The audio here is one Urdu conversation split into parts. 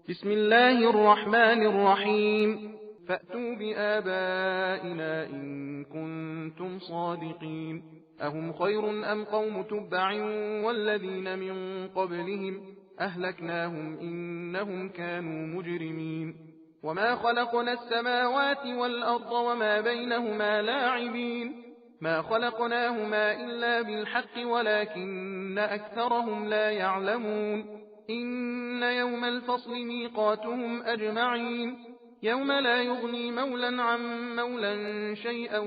بسم الله الرحمن الرحيم فأتوا بآبائنا إن كنتم صادقين أهم خير أم قوم تبع والذين من قبلهم أهلكناهم إنهم كانوا مجرمين وما خلقنا السماوات والأرض وما بينهما لاعبين ما خلقناهما إلا بالحق ولكن أكثرهم لا يعلمون إن يوم الفصل ميقاتهم أجمعين يوم لا يغني مولا عن مولا شيئا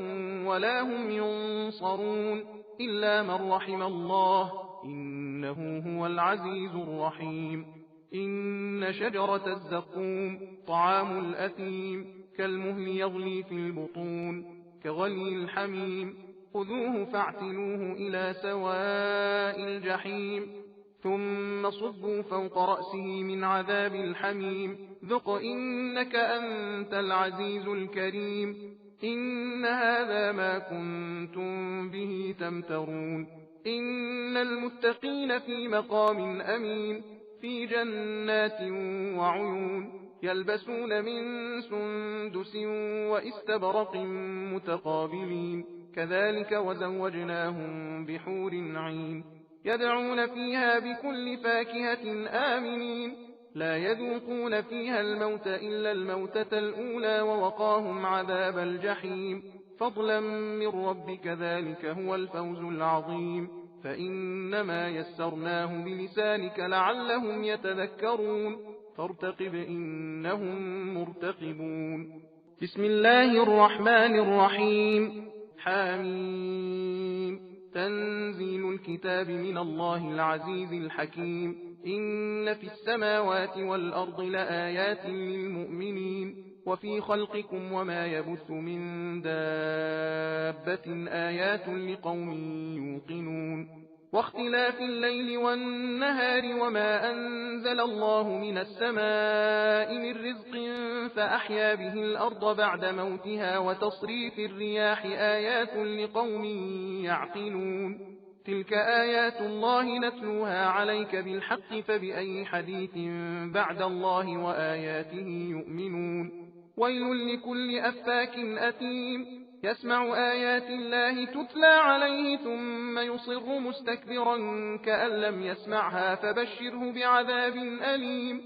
ولا هم ينصرون إلا من رحم الله إنه هو العزيز الرحيم إن شجرة الزقوم طعام الأثيم كالمهل يغلي في البطون كغلي الحميم خذوه فاعتلوه إلى سواء الجحيم ثم صبوا فوق رأسه من عذاب الحميم ذق إنك أنت العزيز الكريم إن هذا ما كنتم به تمترون إن المتقين في مقام أمين في جنات وعيون يلبسون من سندس وإستبرق متقابلين كذلك وزوجناهم بحور عين يدعون فيها بكل فاكهة آمنين لا يذوقون فيها الموت إلا الموتة الأولى ووقاهم عذاب الجحيم فضلا من ربك ذلك هو الفوز العظيم فإنما يسرناه بلسانك لعلهم يتذكرون فارتقب إنهم مرتقبون بسم الله الرحمن الرحيم حميم تنزيل الكتاب من الله العزيز الحكيم إن في السماوات والأرض لآيات للمؤمنين وفي خلقكم وما يبث من دابة آيات لقوم يوقنون واختلاف الليل والنهار وما أنزل الله من السماء من رزق فأحيا به الأرض بعد موتها وتصريف الرياح آيات لقوم يعقلون تلك آيات الله نتلوها عليك بالحق فبأي حديث بعد الله وآياته يؤمنون ويل لكل أفاك أثيم يسمع آيات الله تتلى عليه ثم يصر مستكبرا كأن لم يسمعها فبشره بعذاب أليم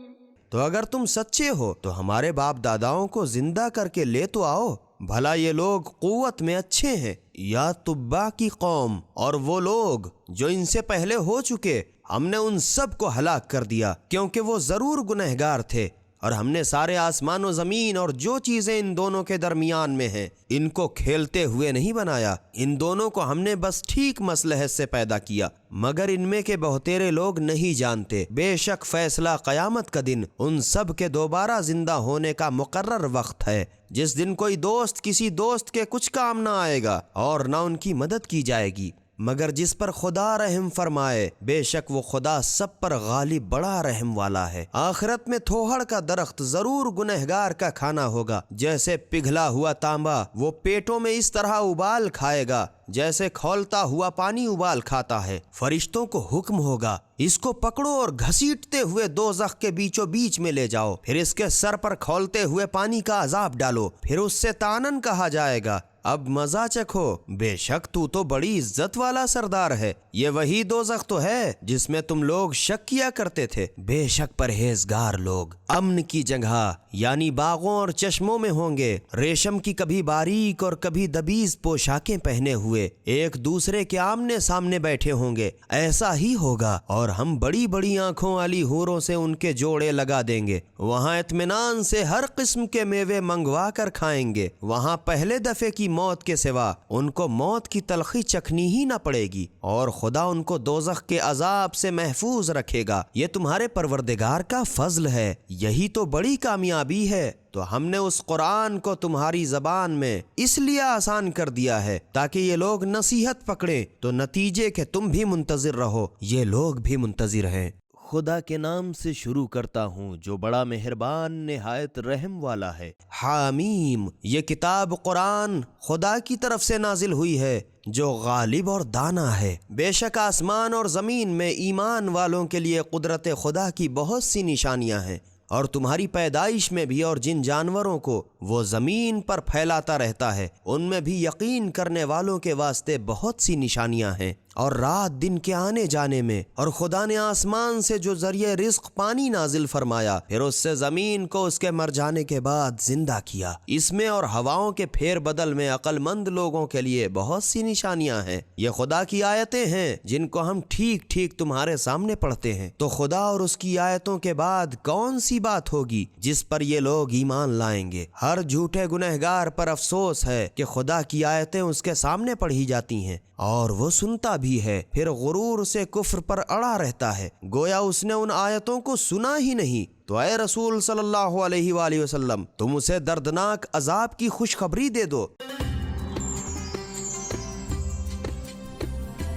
تو اگر تم سچے ہو تو ہمارے باپ داداؤں کو زندہ کر کے لے تو آؤ، بھلا یہ لوگ قوت میں اچھے ہیں یا تبع کی قوم اور وہ لوگ جو ان سے پہلے ہو چکے، ہم نے ان سب کو ہلاک کر دیا کیونکہ وہ ضرور گنہگار تھے، اور ہم نے سارے آسمان و زمین اور جو چیزیں ان دونوں کے درمیان میں ہیں ان کو کھیلتے ہوئے نہیں بنایا، ان دونوں کو ہم نے بس ٹھیک مصلحت سے پیدا کیا، مگر ان میں کے بہتیرے لوگ نہیں جانتے۔ بے شک فیصلہ قیامت کا دن ان سب کے دوبارہ زندہ ہونے کا مقرر وقت ہے، جس دن کوئی دوست کسی دوست کے کچھ کام نہ آئے گا اور نہ ان کی مدد کی جائے گی، مگر جس پر خدا رحم فرمائے، بے شک وہ خدا سب پر غالب بڑا رحم والا ہے۔ آخرت میں تھوہڑ کا درخت ضرور گنہگار کا کھانا ہوگا، جیسے پگھلا ہوا تانبا وہ پیٹوں میں اس طرح ابال کھائے گا جیسے کھولتا ہوا پانی ابال کھاتا ہے۔ فرشتوں کو حکم ہوگا، اس کو پکڑو اور گھسیٹتے ہوئے دوزخ کے بیچوں بیچ میں لے جاؤ، پھر اس کے سر پر کھولتے ہوئے پانی کا عذاب ڈالو، پھر اس سے تانن کہا جائے گا، اب مزہ چکھو، بے شک تو بڑی عزت والا سردار ہے۔ یہ وہی دوزخ تو ہے جس میں تم لوگ شک کیا کرتے تھے۔ بے شک پرہیزگار لوگ امن کی جگہ یعنی باغوں اور چشموں میں ہوں گے، ریشم کی کبھی باریک اور کبھی دبیز پوشاکیں پہنے ہوئے ایک دوسرے کے آمنے سامنے بیٹھے ہوں گے، ایسا ہی ہوگا، اور ہم بڑی بڑی آنکھوں والی حوروں سے ان کے جوڑے لگا دیں گے، وہاں اطمینان سے ہر قسم کے میوے منگوا کر کھائیں گے، وہاں پہلے دفعے کی موت کے سوا ان کو موت کی تلخی چکھنی ہی نہ پڑے گی، اور خدا ان کو دوزخ کے عذاب سے محفوظ رکھے گا۔ یہ تمہارے پروردگار کا فضل ہے، یہی تو بڑی کامیابی ہے۔ تو ہم نے اس قرآن کو تمہاری زبان میں اس لیے آسان کر دیا ہے تاکہ یہ لوگ نصیحت پکڑیں، تو نتیجے کہ تم بھی منتظر رہو، یہ لوگ بھی منتظر ہیں۔ خدا کے نام سے شروع کرتا ہوں جو بڑا مہربان نہایت رحم والا ہے۔ حامیم، یہ کتاب قرآن خدا کی طرف سے نازل ہوئی ہے جو غالب اور دانا ہے۔ بے شک آسمان اور زمین میں ایمان والوں کے لیے قدرت خدا کی بہت سی نشانیاں ہیں، اور تمہاری پیدائش میں بھی اور جن جانوروں کو وہ زمین پر پھیلاتا رہتا ہے ان میں بھی یقین کرنے والوں کے واسطے بہت سی نشانیاں ہیں، اور رات دن کے آنے جانے میں، اور خدا نے آسمان سے جو ذریعہ رزق پانی نازل فرمایا پھر اس سے زمین کو اس کے مر جانے کے بعد زندہ کیا، اس میں اور ہواؤں کے پھیر بدل میں عقل مند لوگوں کے لیے بہت سی نشانیاں ہیں۔ یہ خدا کی آیتیں ہیں جن کو ہم ٹھیک ٹھیک تمہارے سامنے پڑھتے ہیں، تو خدا اور اس کی آیتوں کے بعد کون سی بات ہوگی جس پر یہ لوگ ایمان لائیں گے؟ ہر جھوٹے گنہگار پر افسوس ہے کہ خدا کی آیتیں اس کے سامنے پڑھی جاتی ہیں اور وہ سنتا بھی ہے، پھر غرور سے کفر پر اڑا رہتا ہے، گویا اس نے ان آیتوں کو سنا ہی نہیں۔ تو اے رسول صلی اللہ علیہ وآلہ وسلم، تم اسے دردناک عذاب کی خوشخبری دے دو۔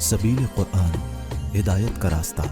سبیل قرآن، ہدایت کا راستہ۔